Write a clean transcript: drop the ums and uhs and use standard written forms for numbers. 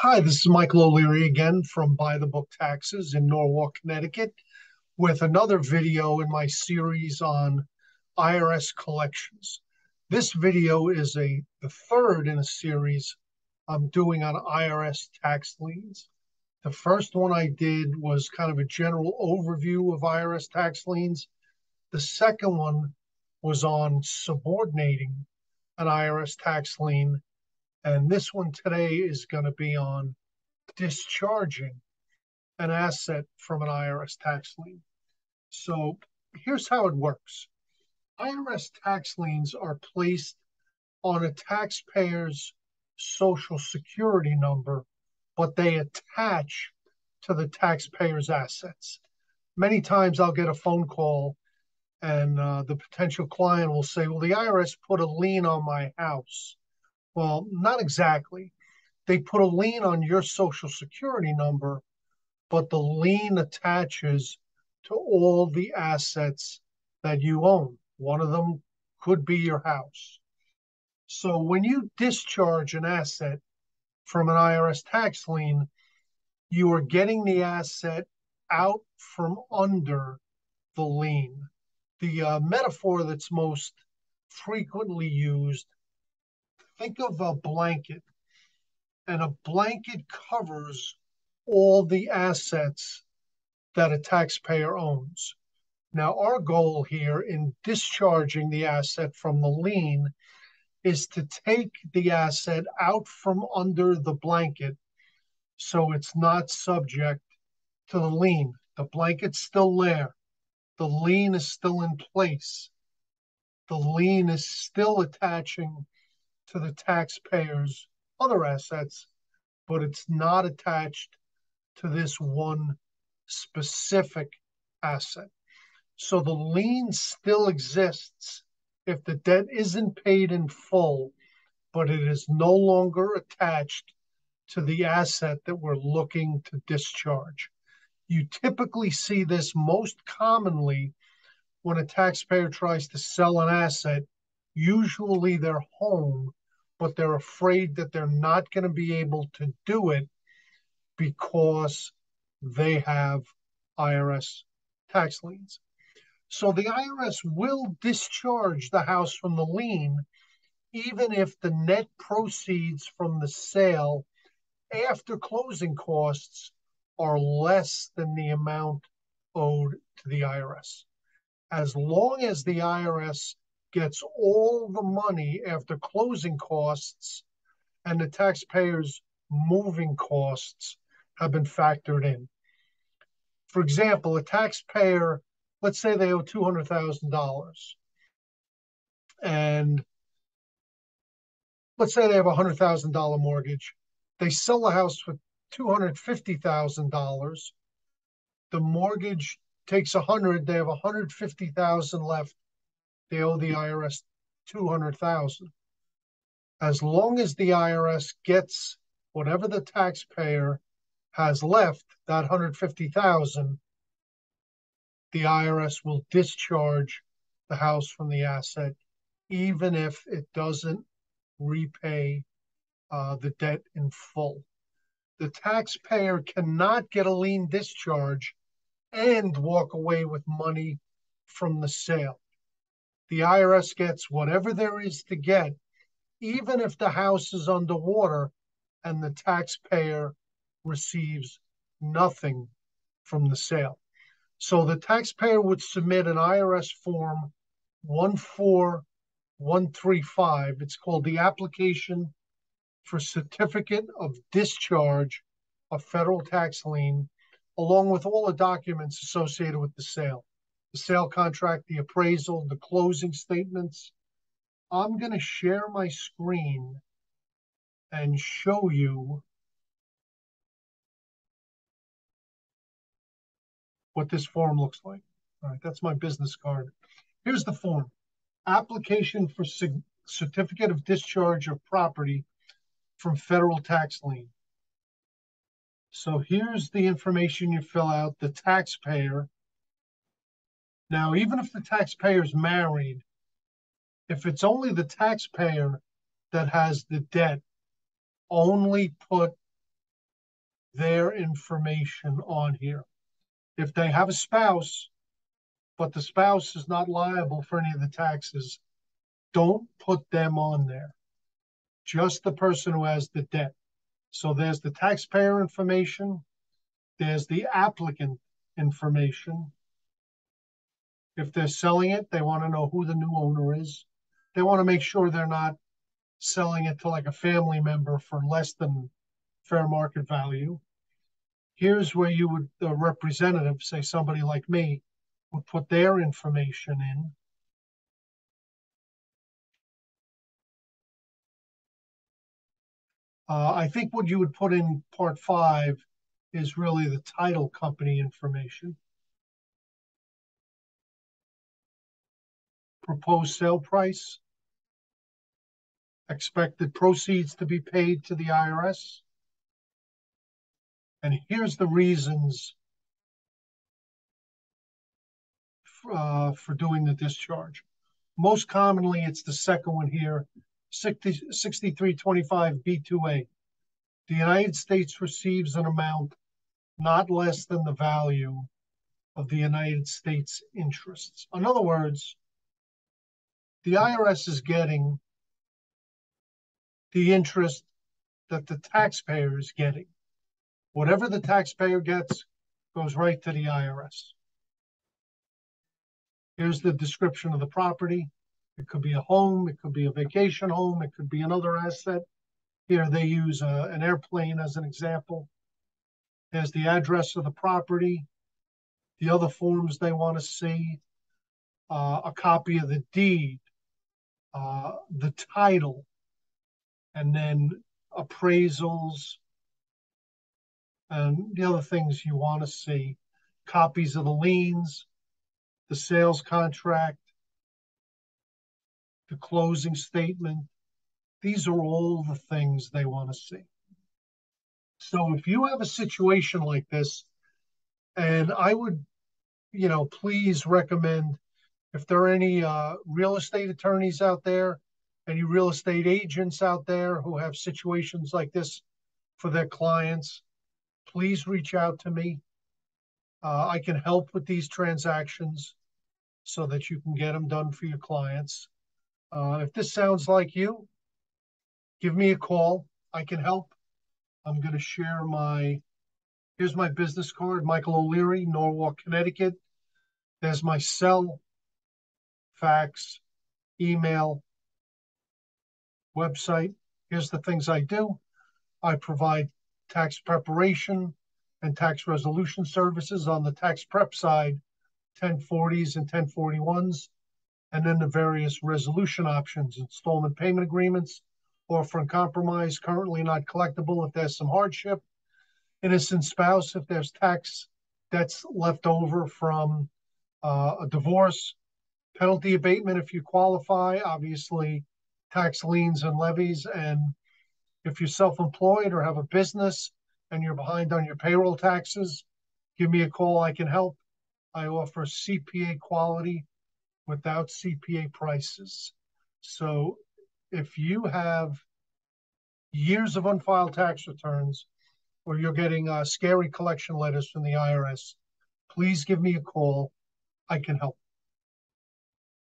Hi, this is Michael O'Leary again from By the Book Taxes in Norwalk, Connecticut, with another video in my series on IRS collections. This video is the third in a series I'm doing on IRS tax liens. The first one I did was kind of a general overview of IRS tax liens. The second one was on subordinating an IRS tax lien. And this one today is going to be on discharging an asset from an IRS tax lien. So here's how it works. IRS tax liens are placed on a taxpayer's social security number, but they attach to the taxpayer's assets. Many times I'll get a phone call and the potential client will say, well, the IRS put a lien on my house. Well, not exactly. They put a lien on your social security number, but the lien attaches to all the assets that you own. One of them could be your house. So when you discharge an asset from an IRS tax lien, you are getting the asset out from under the lien. The metaphor that's most frequently used, think of a blanket, and a blanket covers all the assets that a taxpayer owns. Now, our goal here in discharging the asset from the lien is to take the asset out from under the blanket so it's not subject to the lien. The blanket's still there. The lien is still in place. The lien is still attaching to the taxpayer's other assets, but it's not attached to this one specific asset. So the lien still exists if the debt isn't paid in full, but it is no longer attached to the asset that we're looking to discharge. You typically see this most commonly when a taxpayer tries to sell an asset, usually their home, but they're afraid that they're not going to be able to do it because they have IRS tax liens. So the IRS will discharge the house from the lien, even if the net proceeds from the sale after closing costs are less than the amount owed to the IRS. As long as the IRS gets all the money after closing costs and the taxpayer's moving costs have been factored in. For example, a taxpayer, let's say they owe $200,000, and let's say they have a $100,000 mortgage. They sell the house for $250,000. The mortgage takes 100. They have 150,000 left. They owe the IRS 200,000. As long as the IRS gets whatever the taxpayer has left, that 150,000, the IRS will discharge the house from the asset, even if it doesn't repay the debt in full. The taxpayer cannot get a lien discharge and walk away with money from the sale. The IRS gets whatever there is to get, even if the house is underwater and the taxpayer receives nothing from the sale. So the taxpayer would submit an IRS Form 14135. It's called the Application for Certificate of Discharge of Federal Tax Lien, along with all the documents associated with the sale. The sale contract, the appraisal, the closing statements. I'm going to share my screen and show you what this form looks like. All right, that's my business card. Here's the form. Application for Certificate of Discharge of Property from Federal Tax Lien. So here's the information you fill out, the taxpayer. Now, even if the taxpayer's married, if it's only the taxpayer that has the debt, only put their information on here. If they have a spouse, but the spouse is not liable for any of the taxes, don't put them on there. Just the person who has the debt. So there's the taxpayer information. There's the applicant information. If they're selling it, they want to know who the new owner is. They want to make sure they're not selling it to like a family member for less than fair market value. Here's where you would, the representative, say somebody like me, would put their information in. I think what you would put in part 5 is really the title company information. Proposed sale price. Expected proceeds to be paid to the IRS. And here's the reasons for doing the discharge. Most commonly, it's the second one here, 6325 B2A. The United States receives an amount not less than the value of the United States interests. In other words, the IRS is getting the interest that the taxpayer is getting. Whatever the taxpayer gets goes right to the IRS. Here's the description of the property. It could be a home, it could be a vacation home, it could be another asset. Here they use an airplane as an example. There's the address of the property, the other forms they want to see, a copy of the deed, the title, and then appraisals, and the other things you want to see, copies of the liens, the sales contract, the closing statement. These are all the things they want to see. So if you have a situation like this, and I would, please recommend, if there are any real estate attorneys out there, any real estate agents out there who have situations like this for their clients, please reach out to me. I can help with these transactions so that you can get them done for your clients. If this sounds like you, give me a call. I can help. I'm going to share here's my business card, Michael O'Leary, Norwalk, Connecticut. There's my cell, fax, email, website. Here's the things I do. I provide tax preparation and tax resolution services on the tax prep side, 1040s and 1041s, and then the various resolution options, installment payment agreements, offer and compromise, currently not collectible if there's some hardship, innocent spouse if there's tax debts left over from a divorce, penalty abatement if you qualify, obviously tax liens and levies, and if you're self-employed or have a business and you're behind on your payroll taxes, give me a call. I can help. I offer CPA quality without CPA prices. So if you have years of unfiled tax returns or you're getting scary collection letters from the IRS, please give me a call. I can help.